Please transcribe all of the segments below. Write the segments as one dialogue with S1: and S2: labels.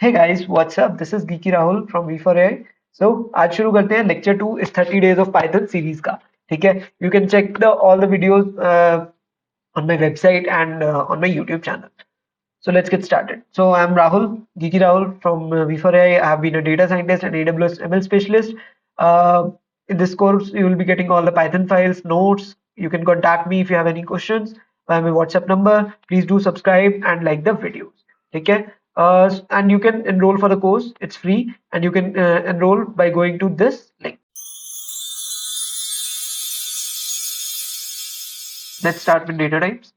S1: Hey guys, what's up? This is Geeky Rahul from V4AI. So आज शुरू करते हैं लेक्चर 2 इस 30 days of Python सीरीज का. ठीक है, you can check the all the videos on my website and on my YouTube channel. So let's get started. So I'm Rahul, Geeky Rahul from V4AI. I have been a data scientist and AWS ML specialist. In this course, you will be getting all the Python files, notes. You can contact me if you have any questions by my WhatsApp number. Please do subscribe and like the videos. Okay. And you can enroll for the course. It's free, and you can enroll by going to this link. Let's start with data types.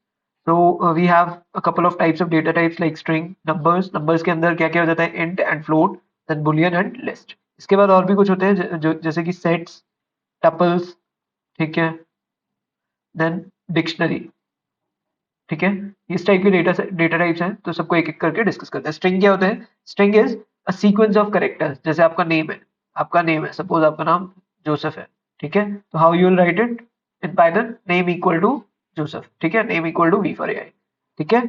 S1: So we have a couple of types of data types like string, numbers के अंदर क्या क्या हो जाता है int and float, then boolean and list. इसके बाद और भी कुछ होते हैं जो जैसे कि sets, tuples, ठीक है, then dictionary, ठीक है. इस टाइप के डेटा टाइप्स हैं, तो सबको एक एक करके डिस्कस करते हैं. स्ट्रिंग क्या होता है? String is a sequence of characters. जैसे आपका नेम है, सपोज आपका नाम जोसेफ है, ठीक है, तो how you will write it in Python? Name equal to Joseph, ठीक है, name equal to we for AI, ठीक है.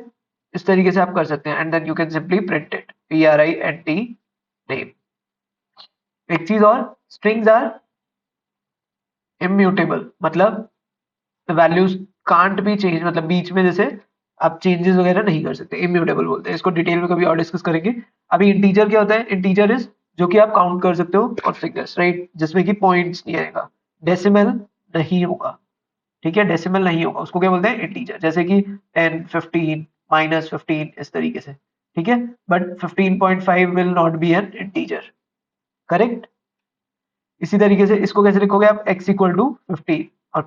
S1: इस तरीके से आप कर सकते हैं, and then you can simply print it, PRINT name. एक चीज और, स्ट्रिंग्स आर इम्यूटेबल, मतलब वैल्यूज कांट बी चेंज, मतलब बीच में जैसे आप चेंजेस वगैरह नहीं कर सकते, इम्यूटेबल बोलते हैं इसको. डिटेल में कभी और डिस्कस करेंगे. अभी इंटीजर क्या होता है? इंटीजर इज जो कि आप काउंट कर सकते हो और फिगर्स, राइट, जिसमें कि पॉइंट्स नहीं आएगा, डेसिमल नहीं होगा, ठीक है, डेसिमल नहीं होगा, उसको क्या बोलते हैं? इंटीजर. जैसे कि 10, 15, -15 इस तरीके से, ठीक है. But 15.5 will not B N integer, correct. इसी तरीके से इसको कैसे लिखोगे आप? x इक्वल टू 15 और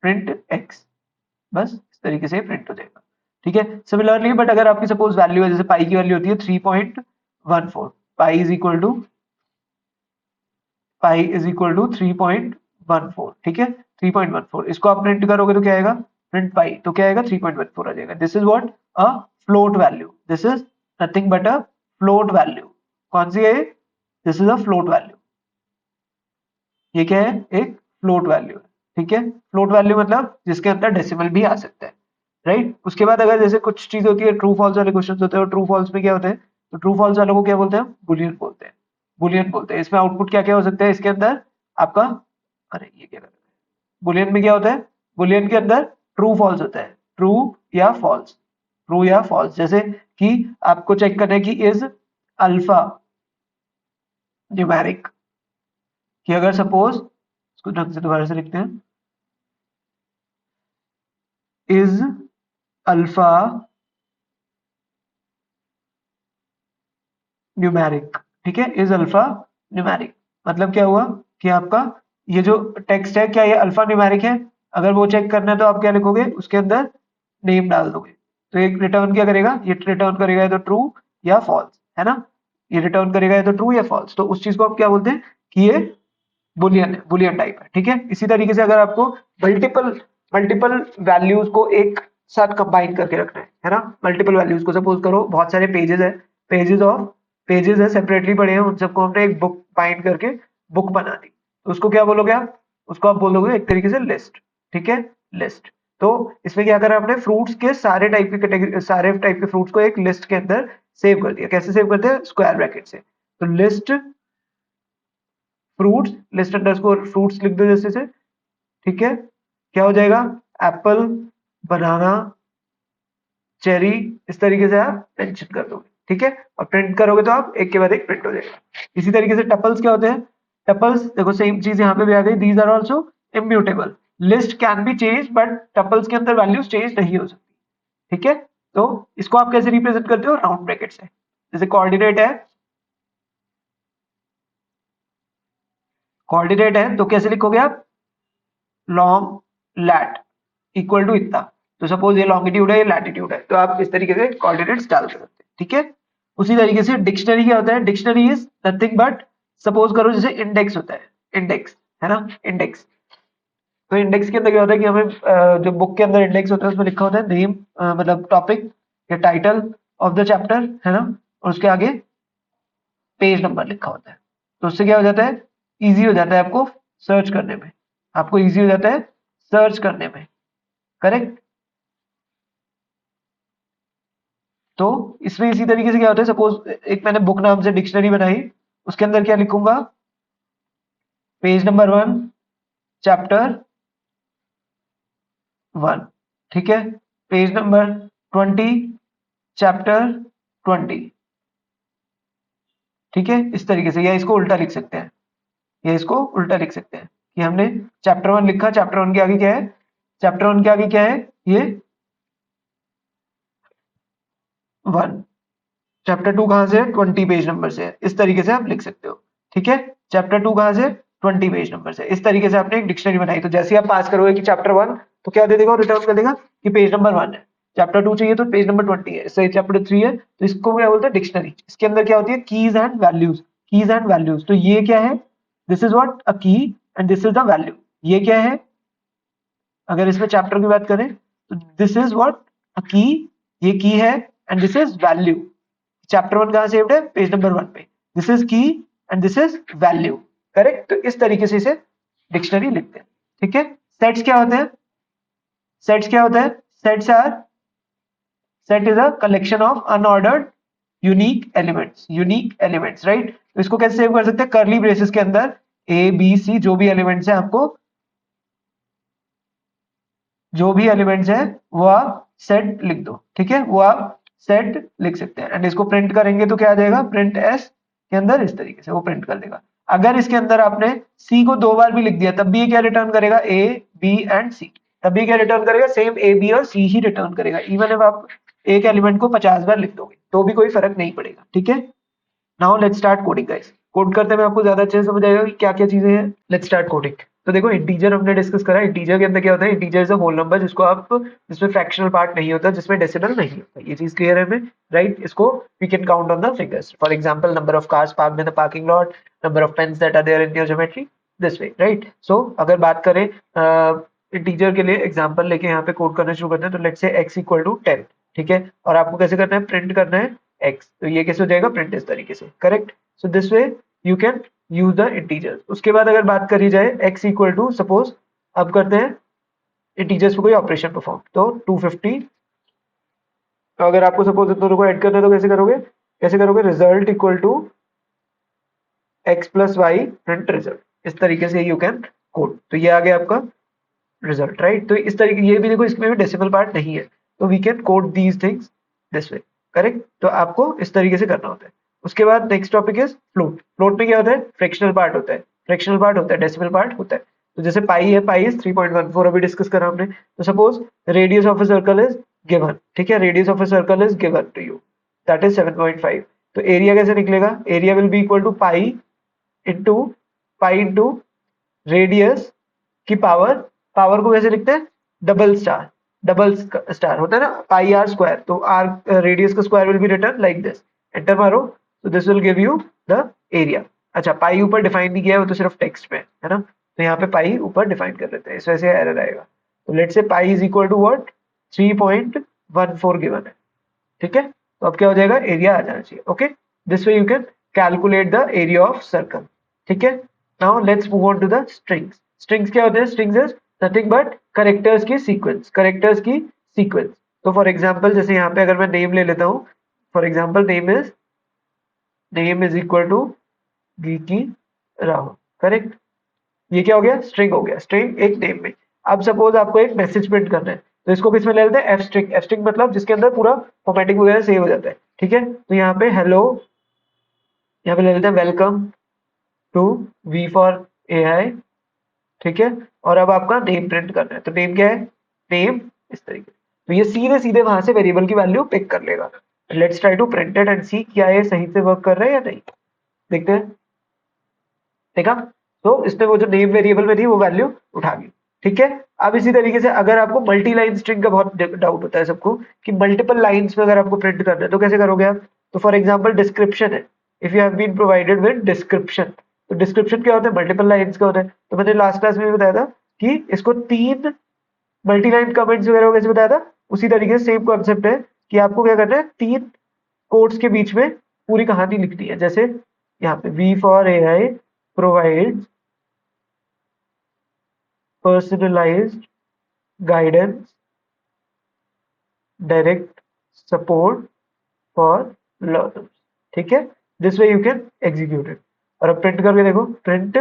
S1: प्रिंट x, बस इस तरीके से प्रिंट हो जाएगा, ठीक है. सिमिलरली, बट अगर आपकी सपोज वैल्यू है, जैसे पाई की वैल्यू होती है 3.14, पाई इज इक्वल टू 3.14, ठीक है, 3.14. इसको आप प्रिंट करोगे तो क्या आएगा? प्रिंट पाई, तो क्या आएगा? 3.14 आ जाएगा. This is what? A float value. This is nothing but a float value. कौन सी है? This is a float value. ये क्या है? एक फ्लोट वैल्यू है, ठीक है. फ्लोट वैल्यू मतलब जिसके अंदर डेसिमल भी आ सकता है, राइट. उसके बाद अगर जैसे कुछ चीज होती है, ट्रू फॉल्स वाले क्वेश्चन होते हैं, और ट्रू फॉल्स में क्या होते हैं? तो ट्रू फॉल्स वालों को क्या बोलते हैं? बुलियन बोलते हैं. बुलियन बोलते हैं. इसमें आउटपुट क्या क्या हो सकता है इसके अंदर आपका? अरे ये क्या कर रहा है? बुलियन में क्या होता है? बुलियन के अंदर ट्रू फॉल्स होता है, ट्रू या फॉल्स, ट्रू या फॉल्स. जैसे कि आपको चेक करना है कि इज अल्फा न्यूमेरिक, कि अगर सपोज, इसको ढंग से दोबारा से लिखते हैं, इज अल्फा न्यूमेरिक, ठीक है, इज अल्फा न्यूमेरिक. मतलब क्या हुआ कि आपका ये जो टेक्स्ट है, क्या ये अल्फा न्यूमेरिक है? अगर वो चेक करना है तो आप क्या लिखोगे? उसके अंदर नेम डाल दोगे, तो एक रिटर्न क्या करेगा? ये रिटर्न करेगा या तो ट्रू या फॉल्स, है ना. ये रिटर्न करेगा या तो ट्रू या फॉल्स. तो उस चीज को आप क्या बोलते हैं? कि ये बुलियन है, बुलियन टाइप है, ठीक है. इसी तरीके से अगर आपको मल्टीपल मल्टीपल वैल्यूज को एक साथ कंबाइन करके रखना है ना, मल्टीपल वैल्यूज को, सपोज करो बहुत सारे पेजेस है, पेजेस है, सेपरेटली पड़े हैं, उन सबको हमने एक बुक बाइंड करके बुक बना दी, तो उसको क्या बोलोगे आप? उसको आप बोलोगे एक तरीके से लिस्ट, ठीक है, लिस्ट. तो इसमें क्या करा आपने? फ्रूट्स के सारे टाइप के कैटेगरी, सारे टाइप के फ्रूट्स को एक लिस्ट के अंदर सेव कर दिया. कैसे सेव करते हैं? स्क्वायर ब्रैकेट से. तो list fruits, list underscore fruits लिख दो जैसे से, ठीक है. क्या हो जाएगा? एप्पल, बनाना, चेरी, इस तरीके से आप मेंशन कर दोगे, ठीक है. और प्रिंट करोगे तो आप एक के बाद एक प्रिंट हो जाएगा. इसी तरीके से टपल्स क्या होते हैं? टपल्स देखो सेम चीज यहाँ पे भी आ गई. These are also immutable. List can be change, but tuples के अंदर वैल्यूज चेंज नहीं हो सकती, ठीक है. तो इसको आप कैसे रिप्रेजेंट करते हो? राउंड ब्रैकेट से. जैसे कोऑर्डिनेट है तो कैसे लिखोगे आप? लॉन्ग लैट इक्वल टू इतना. तो सपोज ये लॉन्गिट्यूड है, ये लैटिट्यूड है, तो आप इस तरीके से कोऑर्डिनेट्स डाल सकते हैं, ठीक है. उसी तरीके से डिक्शनरी क्या होता है? Dictionary is nothing but, suppose करो जैसे इंडेक्स होता है, इंडेक्स है ना, इंडेक्स. तो इंडेक्स के अंदर क्या होता है कि हमें जो बुक के अंदर इंडेक्स होता है उसमें लिखा होता है नेम, मतलब टॉपिक या टाइटल ऑफ द चैप्टर, है ना, और उसके आगे पेज नंबर लिखा होता है. तो उससे क्या हो जाता है? इजी हो जाता है आपको सर्च करने में, आपको इजी हो जाता है सर्च करने में, करेक्ट. तो इसमें इसी तरीके से क्या होता है, सपोज एक मैंने बुक नाम से डिक्शनरी बनाई, उसके अंदर क्या लिखूंगा, पेज नंबर 1 चैप्टर 1, ठीक है, पेज नंबर 20 चैप्टर 20, ठीक है, इस तरीके से। या इसको उल्टा लिख सकते हैं, या इसको उल्टा लिख सकते हैं कि हमने चैप्टर 1 लिखा, चैप्टर 1 के आगे क्या है, चैप्टर 1 के आगे क्या है, ये 1, चैप्टर 2 कहां से है, 20 पेज नंबर से है। इस तरीके से आप लिख सकते हो, ठीक है। चैप्टर 2 कहां से, 20 पेज नंबर से। इस तरीके से आपने एक डिक्शनरी बनाई। तो जैसे ही आप पास करोगे कि चैप्टर 1, तो क्या दे देगा, रिटर्न कर देगा कि पेज नंबर 1 है। चैप्टर 2 चाहिए तो पेज नंबर 20 है, इससे चैप्टर 3 है तो इसको क्या बोलते हैं, डिक्शनरी। इसके अंदर क्या होती है, keys and values, keys and values. तो ये क्या है, दिस इज व्हाट अ की and this is the value. ये क्या है, अगर इसमें चैप्टर की बात करें तो दिस इज व्हाट अ की, ये की है, and this is value. Chapter 1 कहां सेव्ड है, पेज नंबर 1 पे। दिस इज की and this is value, correct. तो इस तरीके से इसे डिक्शनरी लिखते हैं, ठीक है। सेट्स क्या होते हैं, सेट्स क्या होता है, sets are, set is a collection of unordered unique elements, unique elements, right. तो इसको कैसे सेव कर सकते हैं, कर्ली ब्रेसेस के अंदर ए बी सी जो भी एलिमेंट्स है, आपको जो भी एलिमेंट्स है वो आप सेट लिख दो, ठीक है, वो आप सेट लिख सकते हैं। एंड इसको प्रिंट करेंगे तो क्या आ जाएगा, प्रिंट एस के अंदर इस तरीके से वो प्रिंट कर देगा। अगर इसके अंदर आपने सी को 2 बार भी लिख दिया तब भी ये क्या रिटर्न करेगा, ए बी एंड सी, तब भी क्या रिटर्न करेगा, सेम ए बी और सी ही रिटर्न करेगा। इवन if आप एक एलिमेंट को 50 बार लिख दोगे तो भी कोई फर्क नहीं पड़ेगा, ठीक है। Now let's start coding guys. Code करते में आपको ज्यादा अच्छे से समझ आएगा कि क्या क्या चीजें हैं। Let's start coding. तो देखो इंटीजर हमने डिस्कस करा। इंटीजर के अंदर क्या होता है, integer is a whole number जिसको आप, जिसमें फ्रैक्शनल पार्ट नहीं होता, जिसमें डेसिमल नहीं होता। ये चीज क्लियर है हमें, राइट। इसको we can count on the fingers. For example number of cars parked in the parking lot, number of pens that are there in your geometry, this way, right. So अगर बात करें integer के लिए example लेके यहाँ पे code करना शुरू करते हैं, तो लेट्स से x इक्वल टू 10, ठीक है। और आपको कैसे करना है, प्रिंट करना है x, तो ये कैसे हो जाएगा, प्रिंट इस तरीके से, correct. So this way you can use the integers. उसके बाद अगर बात करी जाए x इक्वल टू, सपोज अब करते हैं इंटीजर्स पे कोई ऑपरेशन परफॉर्म, तो 250। तो अगर आपको सपोज इन दोनों को ऐड करना है तो कैसे करोगे, कैसे करोगे, result equal to x plus y print result. इस तरीके से यू कैन कोड। तो ये आ गया आपका रिजल्ट, राइट। तो इस तरीके, ये भी देखो इसमें भी डेसिमल पार्ट नहीं है, तो we can code these things this way, correct. तो आपको इस तरीके से करना होता है। उसके बाद next topic is float. Float में क्या होता है, फ्रैक्शनल पार्ट होता है, फ्रैक्शनल पार्ट होता है, डेसिमल पार्ट होता है। तो जैसे पाई है, पाई इज 3.14 अभी डिस्कस करा हमने। तो suppose radius of a circle is given, ठीक है, radius of a circle is given to you, that is 7.5। तो एरिया कैसे निकलेगा, area will be equal to into pi into radius की पावर। पावर को कैसे लिखते हैं, डबल स्टार, डबल स्टार होता है ना, पाई आर स्क्वायर। तो आर रेडियस का square will be return like this. Enter मारो तो this will give you the area. अच्छा, पाई ऊपर डिफाइन नहीं किया है, वो तो सिर्फ टेक्स्ट में है ना, तो यहाँ पे पाई ऊपर डिफाइन कर लेते हैं, इस वजह से एरर आएगा। तो let's say pi is equal to what, 3.14 given है, ठीक है। तो अब क्या हो जाएगा, एरिया आ जाना चाहिए, okay. This way you can calculate the area of circle, ठीक है। Now let's move on to the strings. Strings क्या होते हैं, strings is nothing but characters की सीक्वेंस, करेक्टर्स की सीक्वेंस। तो फॉर एग्जांपल जैसे यहाँ पे अगर मैं नेम ले लेता हूँ, for example name is equal to geeky Rahul, correct. ये क्या हो गया, स्ट्रिंग हो गया, स्ट्रिंग एक नेम में। अब सपोज आपको एक मैसेज प्रिंट करना है, तो इसको किस में ले लेते हैं, एफ स्ट्रिंग। एफ स्ट्रिंग मतलब जिसके अंदर पूरा फॉर्मेटिंग वगैरह सेव हो जाता है, ठीक है। तो यहाँ पे हेलो, यहाँ पे ले लेते हैं welcome to we for A I, ठीक है। और अब आपका नेम प्रिंट करना है, तो नेम क्या है, नेम, इस तरीके। तो ये सीधे सीधे वहां से वेरिएबल की वैल्यू पिक कर लेगा। Let's try to print it and see क्या ये सही से वर्क कर रहा है या नहीं, देखते हैं। देखा, तो इसने वो जो नेम वेरिएबल में थी वो वैल्यू उठा ली, ठीक है। अब इसी तरीके से अगर आपको मल्टी लाइन स्ट्रिंग का बहुत डाउट होता है सबको कि मल्टीपल लाइंस में अगर आपको प्रिंट करना है तो कैसे करोगे आप। तो फॉर एग्जांपल डिस्क्रिप्शन है, if you have been provided with description. तो डिस्क्रिप्शन क्या होता है, मल्टीपल लाइंस का होता है। तो मैंने लास्ट क्लास में भी बताया था कि इसको 3 मल्टी लाइन कमेंट्स वगैरह को कैसे बताया था, उसी तरीके से सेम कॉन्सेप्ट है कि आपको क्या करना है, 3 कोट्स के बीच में पूरी कहानी लिखनी है। जैसे यहाँ पे we for A I provides personalized guidance, direct support for learners, ठीक है। This way you can execute it. और अब प्रिंट करके देखो, प्रिंट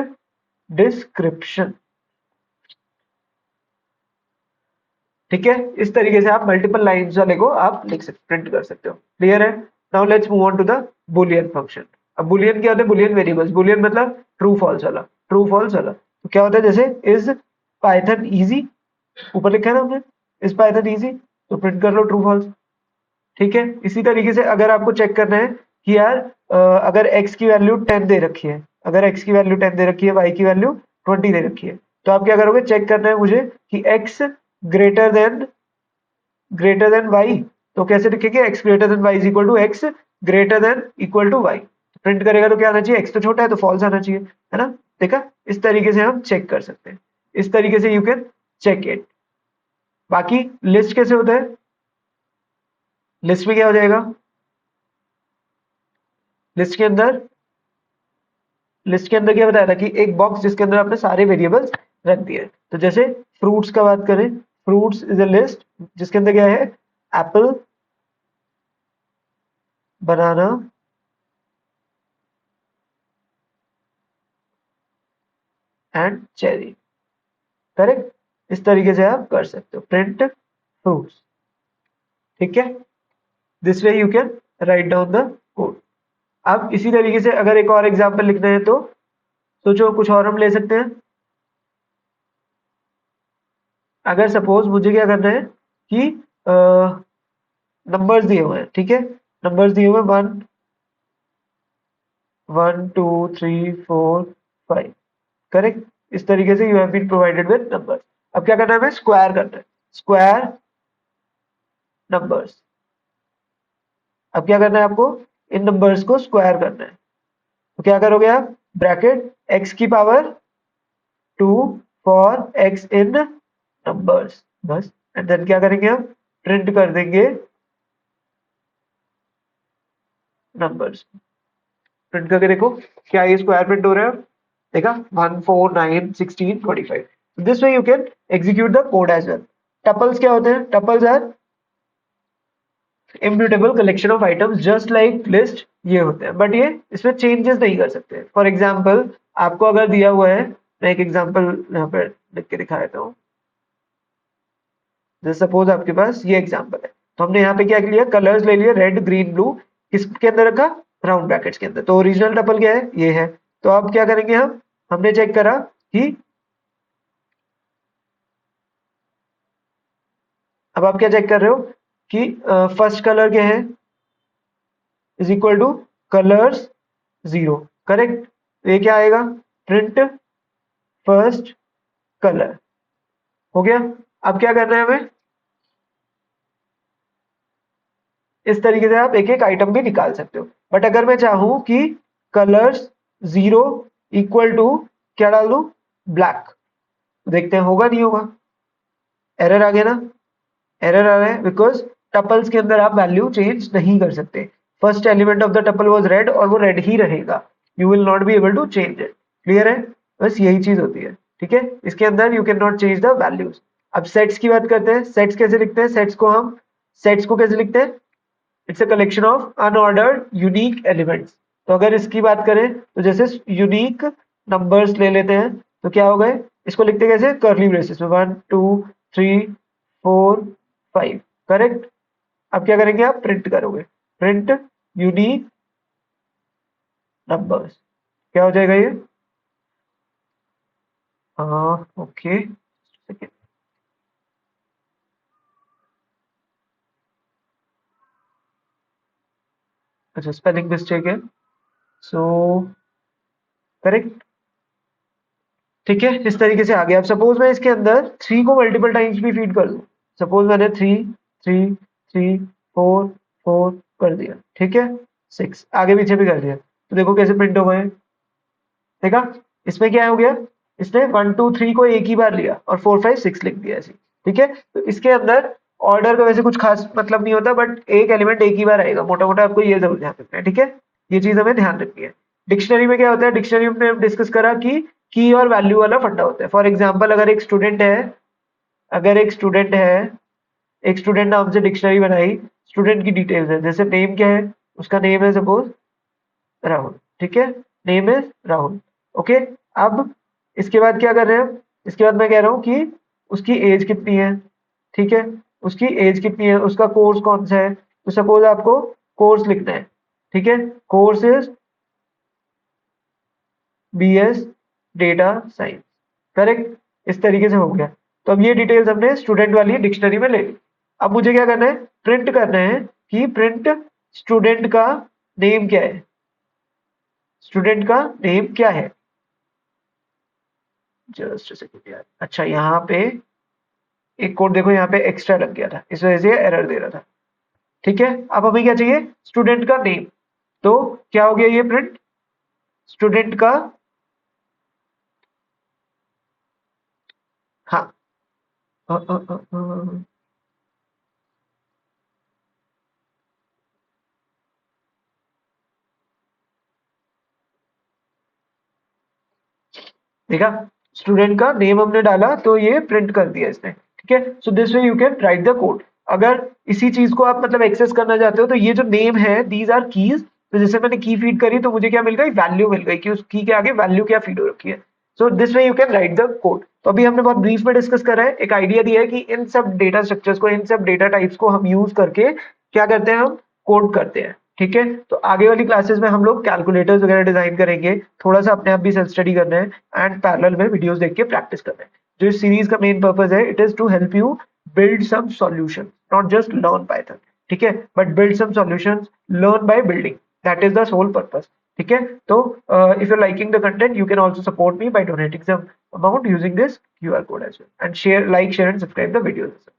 S1: डिस्क्रिप्शन, ठीक है। इस तरीके से आप मल्टीपल लाइन्स वाले को आप लिख सकते, प्रिंट कर सकते हो। क्लियर है? Now let's move on to the Boolean function. अब बुलियन क्या होता है? Boolean variables. बुलियन मतलब ट्रू फॉल्स वाला, ट्रू फॉल्स वाला। तो क्या होता है, जैसे इज पाइथन इजी, ऊपर लिखा है ना हमने, इज पाइथन इजी, तो प्रिंट कर लो ट्रू फॉल्स, ठीक है। इसी तरीके से अगर आपको चेक करना है कि यार अगर x की वैल्यू 10 दे रखी है, अगर x की वैल्यू 10 दे रखी है, y की वैल्यू 20 दे रखी है, तो आप क्या करोगे, चेक करना है मुझे कि x ग्रेटर देन y, तो कैसे लिखेंगे, x greater than y is equal to x greater than equal to y। Print करेगा तो क्या आना चाहिए, x तो छोटा है तो फॉल्स आना चाहिए, है ना। देखा, इस तरीके से हम चेक कर सकते हैं, इस तरीके से यू कैन चेक इट। बाकी लिस्ट कैसे होता है, लिस्ट में क्या हो जाएगा, लिस्ट के अंदर, लिस्ट के अंदर क्या बताया था कि एक बॉक्स जिसके अंदर आपने सारे वेरिएबल्स रख दिए। तो जैसे फ्रूट्स का बात करें, फ्रूट्स इज अ लिस्ट जिसके अंदर क्या है, Apple, banana, and cherry, correct. इस तरीके से आप कर सकते हो प्रिंट फ्रूट्स, ठीक है। This way you can write down the code. अब इसी तरीके से अगर एक और एग्जांपल लिखना है तो सोचो कुछ और हम ले सकते हैं। अगर सपोज मुझे क्या करना है कि नंबर्स दिए हुए हैं, ठीक है, नंबर्स दिए हुए हैं 1 2 3 4 5, करेक्ट। इस तरीके से you have been provided with numbers. अब क्या करना है, हमें स्क्वायर करना है, स्क्वायर नंबर्स। अब क्या करना है आपको, इन नंबर्स को स्क्वायर करना है। तो क्या करोगे आप, ब्रैकेट x की power 2 for x in numbers, बस। एंड देन क्या करेंगे हम, प्रिंट कर देंगे नंबर्स। प्रिंट करके देखो क्या ये स्क्वायर प्रिंट हो रहा है, देखा, 1 4 9 16 25। This way you can execute the code as well. Tuples क्या होते हैं, tuples are immutable collection of items just like list, ये होते हैं, बट ये इसमें चेंजेस नहीं कर सकते। फॉर एग्जाम्पल आपको अगर दिया हुआ है, मैं एक एग्जाम्पल यहाँ पे लिख के दिखा देता हूँ। जैसे सपोज आपके पास ये एग्जाम्पल है, तो हमने यहाँ पे क्या लिया, कलर्स ले लिए, रेड ग्रीन ब्लू, किसके अंदर रखा, राउंड ब्रैकेट्स के अंदर। तो ओरिजिनल टपल क्या है, ये है। तो अब क्या करेंगे हम, हमने चेक करा कि, अब आप क्या चेक कर रहे हो कि फर्स्ट कलर क्या है, is equal two colours 0, correct. तो ये क्या आएगा, प्रिंट फर्स्ट कलर, हो गया। अब क्या करना है हमें, इस तरीके से आप एक एक आइटम भी निकाल सकते हो। बट अगर मैं चाहूं कि कलर्स 0 इक्वल टू क्या डाल दूं, ब्लैक, देखते हैं होगा नहीं होगा, एरर आ गया ना, एरर आ रहा है बिकॉज टपल्स के अंदर आप वैल्यू चेंज नहीं कर सकते। First element of the tuple was red और वो रेड ही रहेगा, you will not be able to change it. Clear है, बस यही चीज होती है, ठीक है। इसके अंदर you can not change the values. अब सेट्स की बात करते हैं, सेट्स कैसे लिखते हैं, सेट्स को कैसे लिखते हैं, it's a collection of unordered unique elements. तो अगर इसकी बात करें तो जैसे यूनिक नंबर्स ले लेते हैं, तो क्या हो गए, इसको लिखते कैसे, कर्ली ब्रेसेस में 1 2 3 4 5, करेक्ट। अब क्या करेंगे, आप प्रिंट करोगे, प्रिंट यूनिक नंबर्स, क्या हो जाएगा ये, हाँ ओके, अच्छा स्पेलिंग मिस्टेक है, सो करेक्ट, ठीक है। इस तरीके से आ गया। अब सपोज मैं इसके अंदर 3 को मल्टीपल टाइम्स भी फीड कर दूं, सपोज मैंने 3 3 3 4 4 कर दिया, ठीक है, 6 आगे पीछे भी कर दिया, तो देखो कैसे प्रिंट हो गए, देखा। इसमें क्या हो गया, इसने 1 2 3 को एक ही बार लिया और 4 5 6 लिख दिया ऐसे, ठीक है। तो इसके अंदर ऑर्डर का वैसे कुछ खास मतलब नहीं होता, बट एक एलिमेंट एक ही बार आएगा, मोटा मोटा आपको ये जरूर ध्यान रखना है, ठीक है। ये चीज हमें ध्यान रखनी है। डिक्शनरी में क्या होता है, डिक्शनरी में हमने डिस्कस करा कि की और वैल्यू वाला फंडा होता है। फॉर एग्जाम्पल अगर एक स्टूडेंट है, अगर एक स्टूडेंट है, एक स्टूडेंट नाम से डिक्शनरी बनाई, स्टूडेंट की डिटेल्स है, जैसे नेम क्या है, उसका नेम है सपोज राहुल, ठीक है, नेम इज राहुल। ओके, अब इसके बाद क्या कर रहे हैं हम, इसके बाद मैं कह रहा हूँ कि उसकी एज कितनी है, ठीक है, उसकी एज कितनी है, उसका कोर्स कौन सा है, तो सपोज आपको कोर्स लिखना है, ठीक है, course is BS data science, correct, इस तरीके से हो गया। तो अब ये डिटेल्स हमने स्टूडेंट वाली डिक्शनरी में ले ली। अब मुझे क्या करना है, प्रिंट करना है कि प्रिंट स्टूडेंट का नेम क्या है, स्टूडेंट का नेम क्या है, जस्ट सेकंड यार, अच्छा यहाँ पे एक कोड देखो, यहाँ पे एक्स्ट्रा लग गया था, इस वजह से एरर दे रहा था, ठीक है। अब हमें क्या चाहिए, स्टूडेंट का नेम, तो क्या हो गया ये प्रिंट स्टूडेंट का, हाँ, अ, अ, अ, अ, देखा, स्टूडेंट का नेम हमने डाला तो ये प्रिंट कर दिया इसने, ठीक है। So this way you can write the code. अगर इसी चीज को आप मतलब एक्सेस करना चाहते हो तो ये जो नेम है दीज आर कीज, तो जैसे मैंने की फीड करी तो मुझे क्या मिल गई, वैल्यू मिल गई कि उस की के आगे वैल्यू क्या फीड हो रखी है। So this way you can write the code. तो अभी हमने बहुत ब्रीफ में डिस्कस करा है, एक आइडिया दिया है कि इन सब डेटा स्ट्रक्चर्स को, इन सब डेटा टाइप्स को हम यूज करके क्या करते हैं, हम कोड करते हैं, ठीक है। तो आगे वाली क्लासेस में हम लोग कैलकुलेटर्स वगैरह डिजाइन करेंगे, थोड़ा सा अपने आप भी सेल्फ स्टडी करना है एंड पैरेलल में वीडियोस देख के प्रैक्टिस करना है। जो इस सीरीज का मेन पर्पस है, it is to help you build some solution, not just learn Python, ठीक है, but build some solutions, learn by building, that is the sole purpose, ठीक है। तो if you're liking the content, you can also support me by donating some amount using this QR code as well, and share, like, share and subscribe the videos.